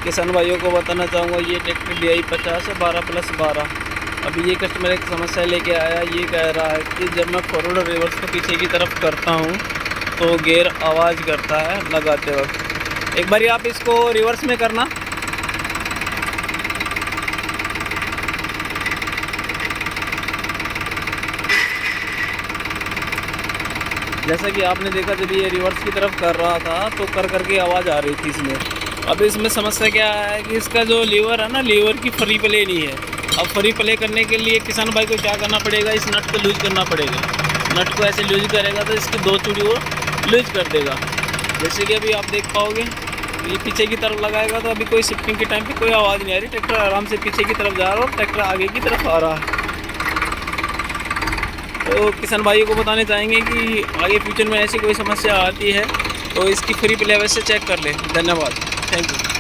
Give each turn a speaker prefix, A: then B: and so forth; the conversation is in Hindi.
A: किसान भाइयों को बताना चाहूँगा ये ट्रैक्टर DI 50 है 12+12। अभी ये कस्टमर एक समस्या लेके आया, ये कह रहा है कि जब मैं फॉरवर्ड और रिवर्स को पीछे की तरफ करता हूँ तो गियर आवाज़ करता है लगाते वक्त। एक बारी आप इसको रिवर्स में करना। जैसा कि आपने देखा जब ये रिवर्स की तरफ कर रहा था तो कर करके आवाज़ आ रही थी इसमें। अब इसमें समस्या क्या है कि इसका जो लीवर है ना, लीवर की फ्री प्ले नहीं है। अब फ्री प्ले करने के लिए किसान भाई को क्या करना पड़ेगा, इस नट को लूज करना पड़ेगा। नट को ऐसे लूज करेगा तो इसकी 2 चूड़ी वो लूज कर देगा। जैसे कि अभी आप देख पाओगे ये पीछे की तरफ लगाएगा तो अभी कोई शिफ्टिंग के टाइम पे कोई आवाज़ नहीं आ रही। ट्रैक्टर आराम से पीछे की तरफ जा रहा है और ट्रैक्टर आगे की तरफ आ रहा है। तो किसान भाइयों को बताने चाहेंगे कि आगे फ्यूचर में ऐसी कोई समस्या आती है तो इसकी फ्री प्ले से चेक कर ले। धन्यवाद, थैंक यू।